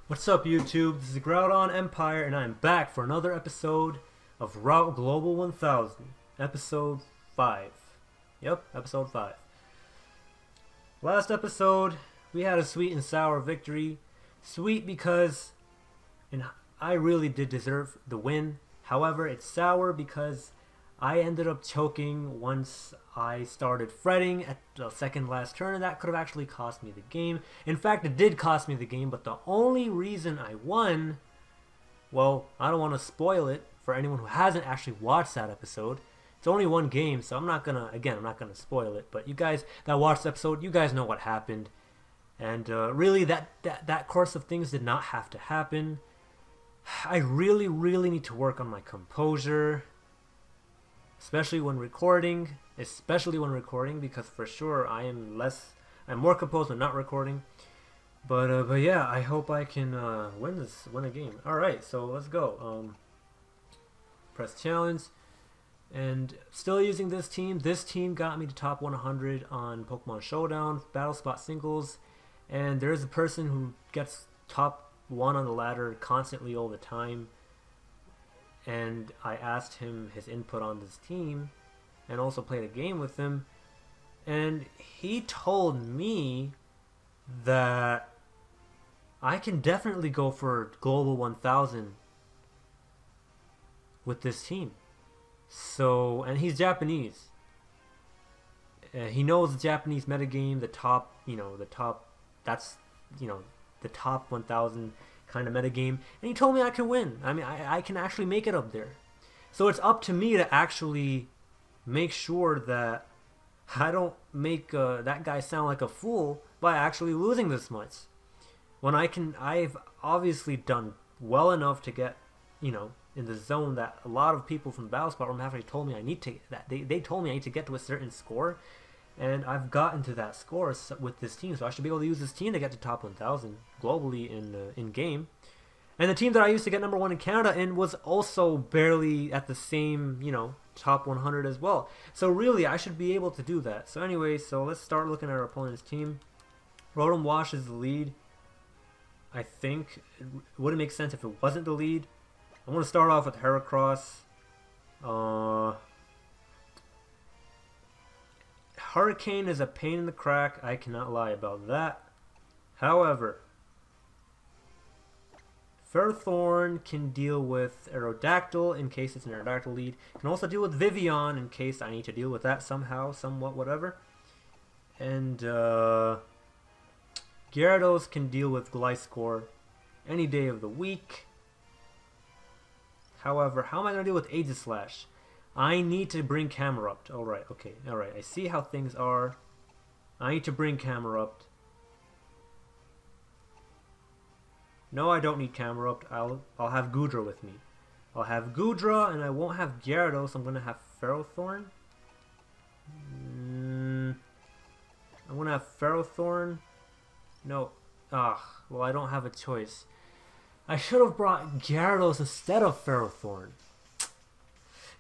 What's up, YouTube? This is GroudonEmpire, and I'm back for another episode of Route Global 1000, episode 5. Yep, episode 5. Last episode, we had a sweet and sour victory. Sweet because I really did deserve the win. However, it's sour because I ended up choking once I started fretting at the second last turn, and that could have actually cost me the game. In fact, it did cost me the game, but the only reason I won, well, I don't want to spoil it for anyone who hasn't actually watched that episode. It's only one game, so I'm not gonna spoil it, but you guys that watched the episode, you guys know what happened. And really, that course of things did not have to happen. I really need to work on my composure. Especially when recording, because for sure I'm more composed when not recording. But yeah, I hope I can win a game. All right, so let's go. Press challenge, and still using this team. This team got me to top 100 on Pokemon Showdown, Battle Spot Singles, and there is a person who gets top 1 on the ladder constantly all the time. And I asked him his input on this team and also played a game with him, and he told me that I can definitely go for Global 1000 with this team. So, and he's Japanese. He knows the Japanese metagame, the top 1000 kind of metagame, and he told me I can win. I mean, I can actually make it up there. So it's up to me to actually make sure that I don't make that guy sound like a fool by actually losing this much. When I've obviously done well enough to get, in the zone that a lot of people from the Battle Spot Room have actually told me I need to. They told me I need to get to a certain score, and I've gotten to that score with this team, so I should be able to use this team to get to top 1000 globally in game. And the team that I used to get number 1 in Canada in was also barely at the same, top 100 as well. So really, I should be able to do that. So anyway, so let's start looking at our opponent's team. Rotom-w is the lead. I think it wouldn't make sense if it wasn't the lead. I'm going to start off with Heracross. Hurricane is a pain in the crack, I cannot lie about that. However, Ferrothorn can deal with Aerodactyl in case it's an Aerodactyl lead. Can also deal with Vivian in case I need to deal with that somehow, somewhat, whatever. And Gyarados can deal with Gliscor any day of the week. However, how am I going to deal with Aegislash? I need to bring Camerupt. Alright, okay, alright. I see how things are. I need to bring Camerupt. No, I don't need Camerupt. I'll have Goodra with me. I'll have Goodra, and I won't have Gyarados. I'm gonna have Ferrothorn. I'm gonna have Ferrothorn. No. Well, I don't have a choice. I should have brought Gyarados instead of Ferrothorn.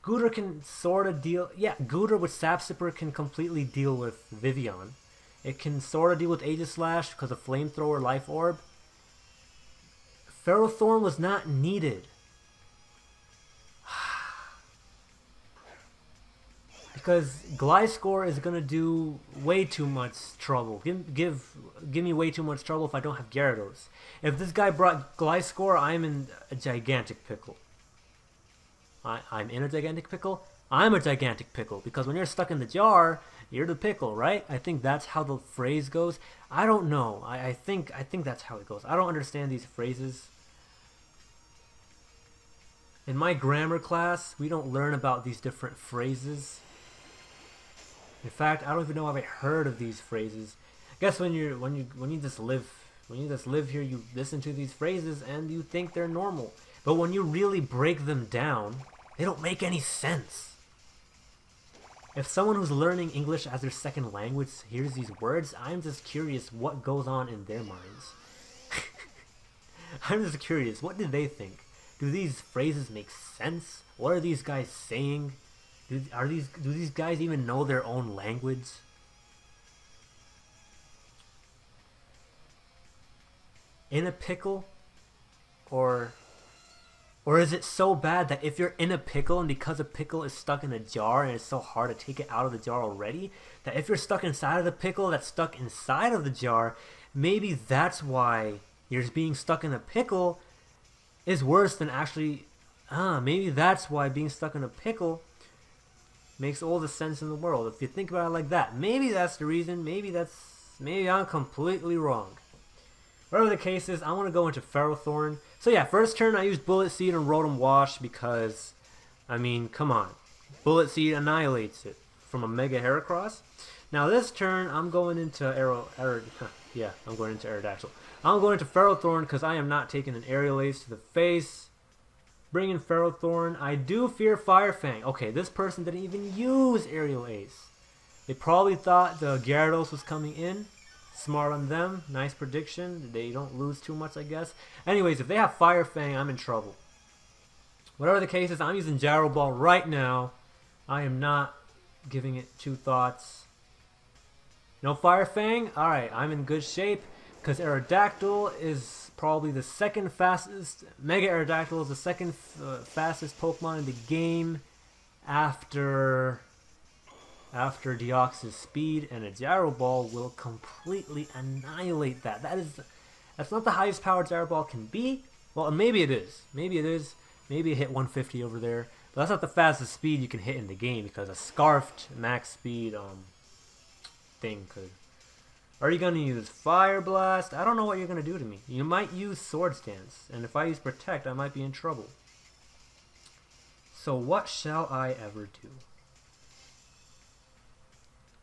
Goodra can sort of deal... Yeah, Goodra with Sap Sipper can completely deal with Vivian. It can sort of deal with Aegislash because of Flamethrower, Life Orb. Ferrothorn was not needed. Because Gliscor is going to do way too much trouble. Give me way too much trouble if I don't have Gyarados. If this guy brought Gliscor, I'm in a gigantic pickle. I'm in a gigantic pickle? I'm a gigantic pickle, because when you're stuck in the jar, you're the pickle, right? I think that's how the phrase goes. I don't know. I think that's how it goes. I don't understand these phrases. In my grammar class, we don't learn about these different phrases. In fact, I don't even know if I heard of these phrases. I guess when you just live here, you listen to these phrases and you think they're normal. But when you really break them down, they don't make any sense. If someone who's learning English as their second language hears these words, I'm just curious what goes on in their minds. I'm just curious, what did they think? Do these phrases make sense? What are these guys saying? Do these guys even know their own language? In a pickle? Or is it so bad that if you're in a pickle and because a pickle is stuck in a jar and it's so hard to take it out of the jar already, that if you're stuck inside of the pickle that's stuck inside of the jar, maybe that's why you're being stuck in a pickle is worse than actually, maybe that's why being stuck in a pickle makes all the sense in the world. If you think about it like that, maybe that's the reason, maybe I'm completely wrong. Whatever the case is, I want to go into Ferrothorn. So yeah, first turn I used Bullet Seed and Rotom-w because, I mean, come on. Bullet Seed annihilates it from a Mega Heracross. Now this turn, I'm going into I'm going into Aerodactyl. I'm going into Ferrothorn because I am not taking an Aerial Ace to the face. Bring in Ferrothorn. I do fear Fire Fang. Okay, this person didn't even use Aerial Ace. They probably thought the Gyarados was coming in. Smart on them. Nice prediction. They don't lose too much, I guess. Anyways, if they have Fire Fang, I'm in trouble. Whatever the case is, I'm using Gyro Ball right now. I am not giving it two thoughts. No Fire Fang? Alright, I'm in good shape because Aerodactyl is probably the second fastest. Mega-Aerodactyl is the second fastest Pokemon in the game after Deoxys speed, and a Gyro Ball will completely annihilate that. That's not the highest power Gyro Ball can be. Well, maybe it is. Maybe it is. Maybe it hit 150 over there. But that's not the fastest speed you can hit in the game because a Scarfed max speed thing could. Are you gonna use Fire Blast? I don't know what you're gonna do to me. You might use Swords Dance, and if I use Protect, I might be in trouble. So what shall I ever do?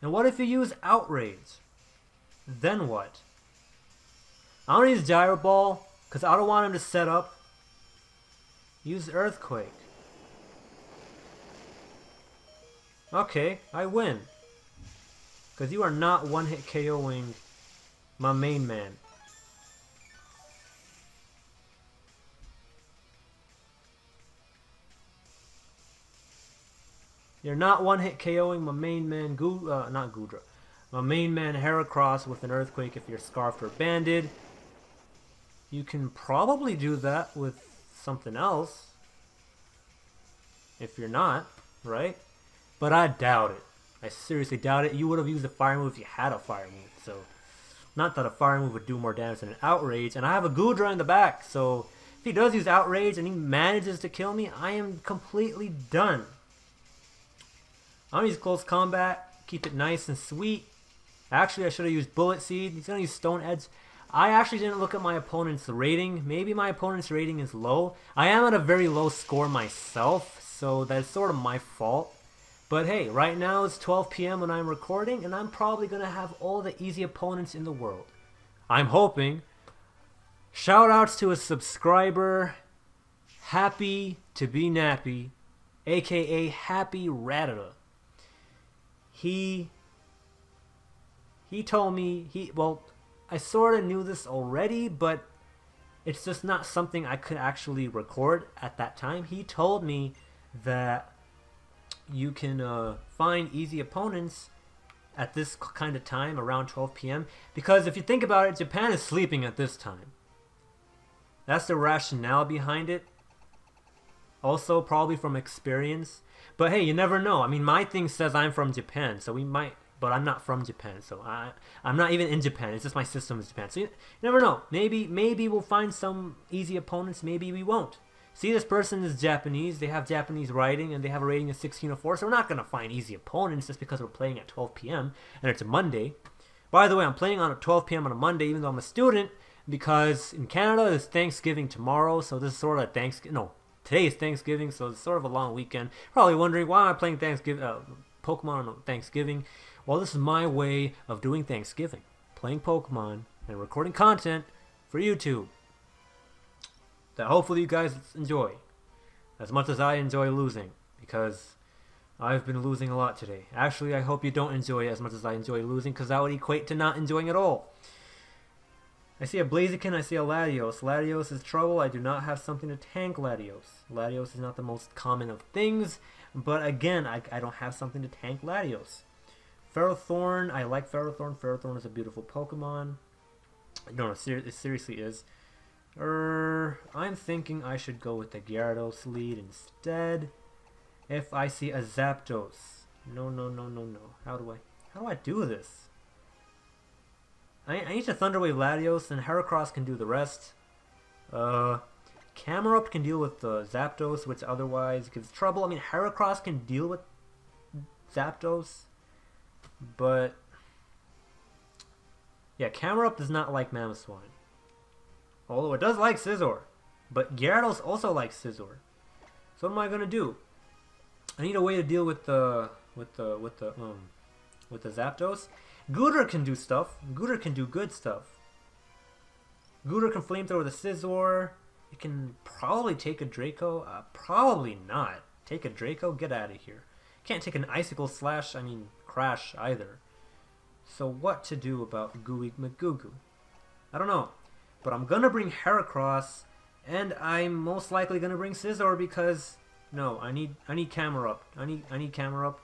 And what if you use Outrage? Then what? I'm gonna use Gyro Ball because I don't want him to set up. Use Earthquake. Okay, I win. Because you are not one-hit KOing my main man. You're not one-hit KOing my main man, not Goodra. My main man Heracross with an Earthquake if you're Scarfed or Banded. You can probably do that with something else. If you're not, right? But I doubt it. I seriously doubt it. You would have used a Fire move if you had a Fire move. So, not that a Fire move would do more damage than an Outrage. And I have a Goodra in the back. So, if he does use Outrage and he manages to kill me, I am completely done. I'm going to use Close Combat. Keep it nice and sweet. Actually, I should have used Bullet Seed. He's going to use Stone Edge. I actually didn't look at my opponent's rating. Maybe my opponent's rating is low. I am at a very low score myself. So, that's sort of my fault. But hey, right now it's 12 p.m. when I'm recording, and I'm probably going to have all the easy opponents in the world. I'm hoping. Shoutouts to a subscriber, Happy to be Nappy, aka Happy Ratata. He told me, well, I sort of knew this already, but it's just not something I could actually record at that time. He told me that you can find easy opponents at this kind of time around 12 p.m. because if you think about it, Japan is sleeping at this time. That's the rationale behind it. Also, probably from experience. But hey, you never know. I mean, my thing says I'm from Japan, so we might, but I'm not from Japan, so I'm not even in Japan. It's just my system is Japan. So you never know. Maybe we'll find some easy opponents. Maybe we won't. See, this person is Japanese. They have Japanese writing, and they have a rating of 1604. So we're not going to find easy opponents just because we're playing at 12 p.m. and it's a Monday. By the way, I'm playing on 12 p.m. on a Monday, even though I'm a student, because in Canada it's Thanksgiving tomorrow. So this is sort of Thanksgiving. No, today is Thanksgiving, so it's sort of a long weekend. Probably wondering why am I playing Pokemon on Thanksgiving? Well, this is my way of doing Thanksgiving, playing Pokemon and recording content for YouTube that hopefully you guys enjoy as much as I enjoy losing, because I've been losing a lot today. Actually, I hope you don't enjoy it as much as I enjoy losing, because that would equate to not enjoying at all. I see a Blaziken, I see a Latios. Latios is trouble. I do not have something to tank Latios. Latios is not the most common of things, but again, I don't have something to tank Latios. Ferrothorn, I like Ferrothorn. Ferrothorn is a beautiful Pokemon. No, it seriously is. I'm thinking I should go with the Gyarados lead instead. If I see a Zapdos. No. How do I do this? I need to Thunder Wave Latios, and Heracross can do the rest. Camerupt can deal with the Zapdos, which otherwise gives trouble. I mean, Heracross can deal with Zapdos, but yeah, Camerupt does not like Mamoswine. Although it does like Scizor, but Gyarados also likes Scizor. So what am I gonna do? I need a way to deal with the Zapdos. Gooter can do stuff. Gooter can do good stuff. Gooter can flamethrower the Scizor. It can probably take a Draco. Probably not. Take a Draco? Get out of here. Can't take an Icicle Slash, Crash either. So what to do about Gooey McGoo? I don't know. But I'm gonna bring Heracross, and I'm most likely gonna bring Scizor because no, I need Camerupt. I need Camerupt.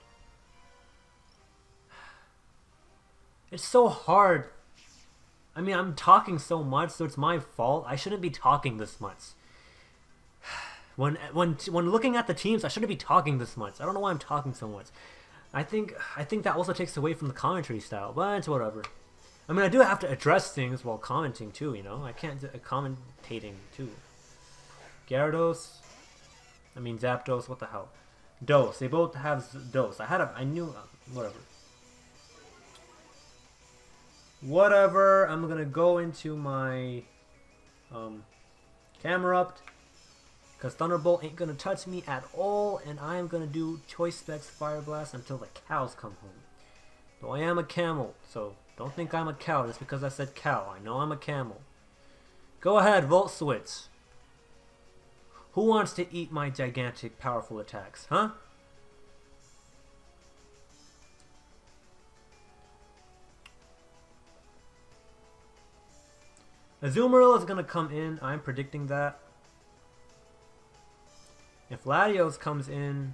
It's so hard. I mean, I'm talking so much, so it's my fault. I shouldn't be talking this much. When looking at the teams, I shouldn't be talking this much. I don't know why I'm talking so much. I think that also takes away from the commentary style, but it's whatever. I mean, I do have to address things while commenting too, you know? I can't commentating too. Gyarados. Zapdos, what the hell? Dose. They both have Dose. I knew, whatever. Whatever, I'm gonna go into my Camerupt, because Thunderbolt ain't gonna touch me at all, and I am gonna do Choice Specs Fire Blast until the cows come home. Though I am a camel, so don't think I'm a cow just because I said cow. I know I'm a camel. Go ahead, Volt Switch. Who wants to eat my gigantic, powerful attacks, huh? Azumarill is going to come in. I'm predicting that. If Latios comes in,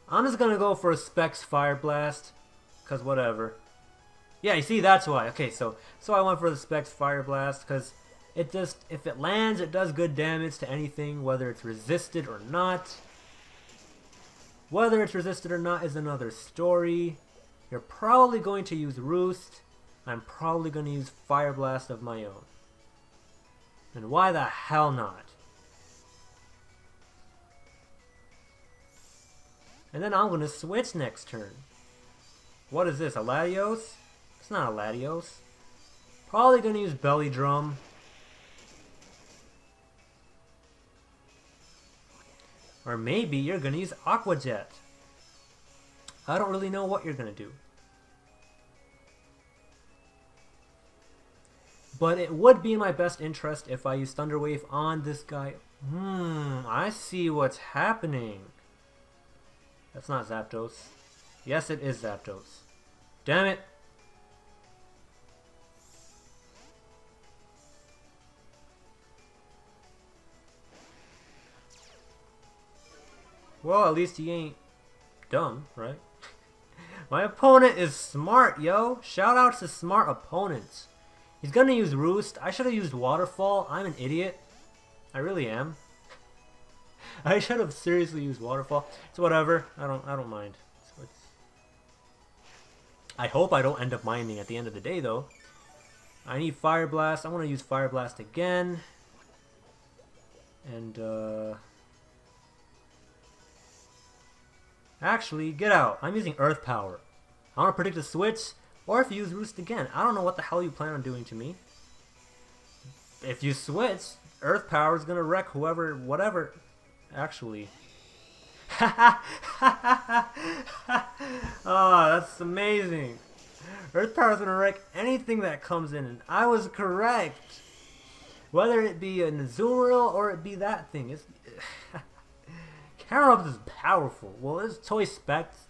I'm just going to go for a Specs Fire Blast. Because whatever. Yeah, you see, that's why. Okay, so I went for the Specs Fire Blast because it just, if it lands, it does good damage to anything, whether it's resisted or not. Whether it's resisted or not is another story. You're probably going to use Roost. I'm probably going to use Fire Blast of my own. And why the hell not? And then I'm going to switch next turn. What is this, a Latios? It's not a Latios. Probably going to use Belly Drum. Or maybe you're going to use Aqua Jet. I don't really know what you're going to do. But it would be in my best interest if I use Thunder Wave on this guy. I see what's happening. That's not Zapdos. Yes, it is Zapdos. Damn it. Well, at least he ain't dumb, right? My opponent is smart, yo. Shout out to smart opponents. He's gonna use Roost. I should have used Waterfall. I'm an idiot. I really am. I should have seriously used Waterfall. It's whatever. I don't mind. I hope I don't end up minding at the end of the day, though. I need Fire Blast. I want to use Fire Blast again. And, actually, get out. I'm using Earth Power. I want to predict a switch, or if you use Roost again. I don't know what the hell you plan on doing to me. If you switch, Earth Power is going to wreck whoever, whatever. Actually. Oh, that's amazing. Earth Power is going to wreck anything that comes in, and I was correct. Whether it be an Azumarill or it be that thing. It's Camerupt is powerful. Well, it's Toy Specs.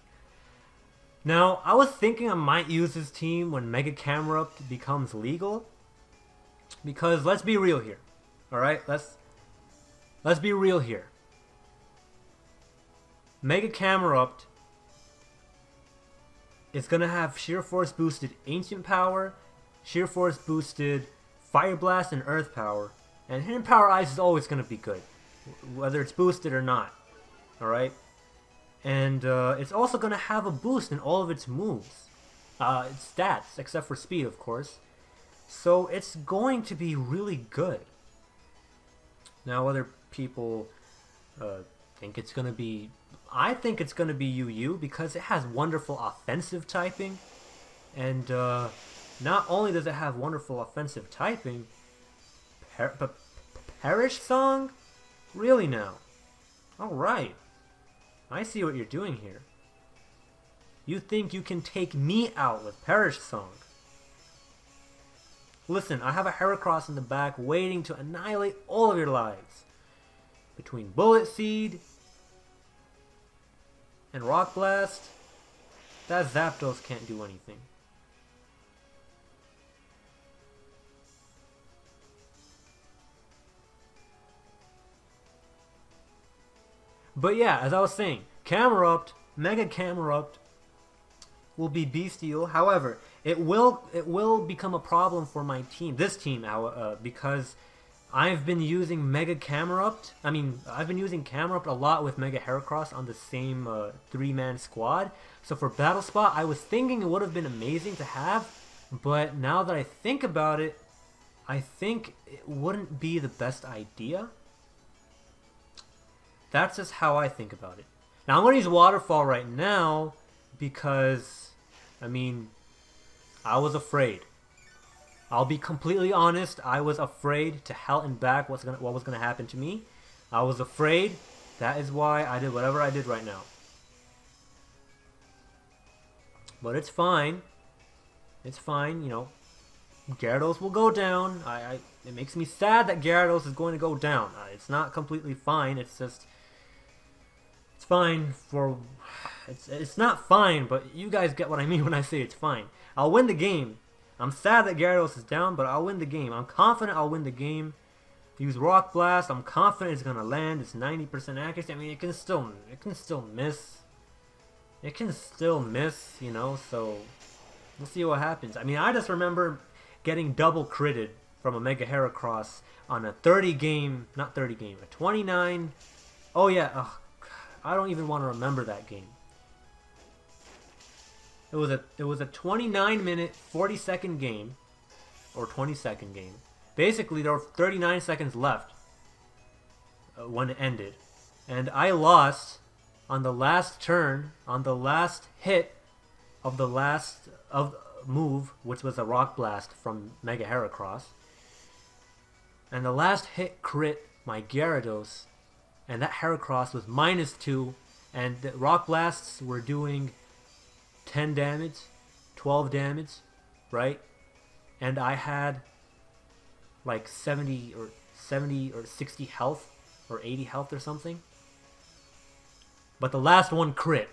Now, I was thinking I might use this team when Mega Camerupt becomes legal. Because let's be real here. Alright? Let's be real here. Mega Camerupt is going to have Sheer Force boosted Ancient Power, Sheer Force boosted Fire Blast and Earth Power. And Hidden Power Ice is always going to be good, whether it's boosted or not. Alright? And it's also going to have a boost in all of its moves. Its stats, except for speed, of course. So it's going to be really good. Now, whether people think it's going to be... I think it's going to be UU because it has wonderful offensive typing. And not only does it have wonderful offensive typing, but Perish Song? Really now? Alright. I see what you're doing here. You think you can take me out with Perish Song. Listen, I have a Heracross in the back waiting to annihilate all of your lives. Between Bullet Seed and Rock Blast, that Zapdos can't do anything. But yeah, as I was saying, Camerupt, Mega Camerupt will be bestial. However, it will become a problem for my team, this team, because I've been using Mega Camerupt. I mean, I've been using Camerupt a lot with Mega Heracross on the same 3-man squad. So for Battle Spot, I was thinking it would have been amazing to have, but now that I think about it, I think it wouldn't be the best idea. That's just how I think about it. Now, I'm going to use Waterfall right now because, I mean, I was afraid. I'll be completely honest. I was afraid to hell and back what was going to happen to me. I was afraid. That is why I did whatever I did right now. But it's fine. It's fine, you know. Gyarados will go down. It makes me sad that Gyarados is going to go down. It's not completely fine. It's just... It's fine for... It's not fine, but you guys get what I mean when I say it's fine. I'll win the game. I'm sad that Gyarados is down, but I'll win the game. I'm confident I'll win the game. Use Rock Blast. I'm confident it's gonna land. It's 90% accuracy. I mean, it can still miss. It can still miss, you know. So we'll see what happens. I mean, I just remember getting double critted from a Mega Heracross on a 30-game, not 30 game, a 29. Oh yeah. Ugh, I don't even want to remember that game. It was a 29-minute, 40-second game, or 20-second game. Basically, there were 39 seconds left when it ended, and I lost on the last turn, on the last hit of the last move, which was a Rock Blast from Mega Heracross, and the last hit crit my Gyarados, and that Heracross was -2, and the Rock Blasts were doing 10 damage, 12 damage, right? And I had like 70 or 60 health or 80 health or something. But the last one crit.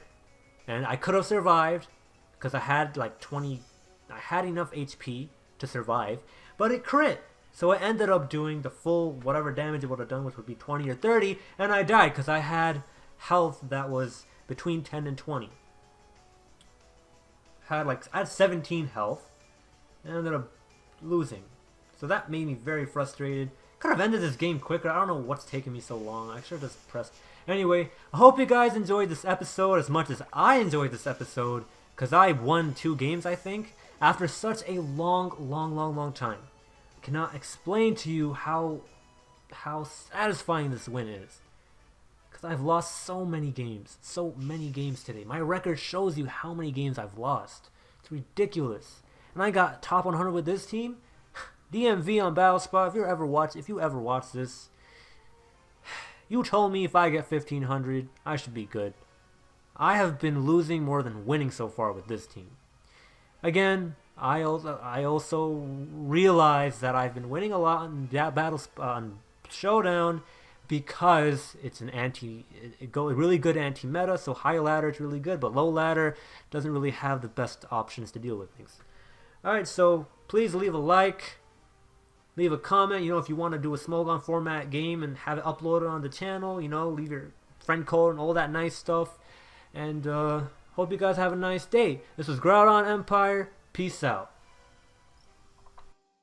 And I could have survived because I had like 20, I had enough HP to survive, but it crit. So I ended up doing the full whatever damage it would have done, which would be 20 or 30, and I died because I had health that was between 10 and 20. I had 17 health, and I ended up losing. So that made me very frustrated. Could have ended this game quicker. I don't know what's taking me so long. I should have just pressed. Anyway, I hope you guys enjoyed this episode as much as I enjoyed this episode, because I won 2 games, I think, after such a long time. I cannot explain to you how satisfying this win is. I've lost so many games today. My record shows you how many games I've lost. It's ridiculous. And I got top 100 with this team. DMV on Battle Spot. If you ever watch this, you told me if I get 1500, I should be good. I have been losing more than winning so far with this team. Again, I also realize that I've been winning a lot on on Showdown, because it's a really good anti-meta, so high ladder is really good, but low ladder doesn't really have the best options to deal with things. Alright, so please leave a like, leave a comment, you know, if you want to do a Smogon format game and have it uploaded on the channel, you know, leave your friend code and all that nice stuff, and hope you guys have a nice day. This was GroudonEmpire, peace out.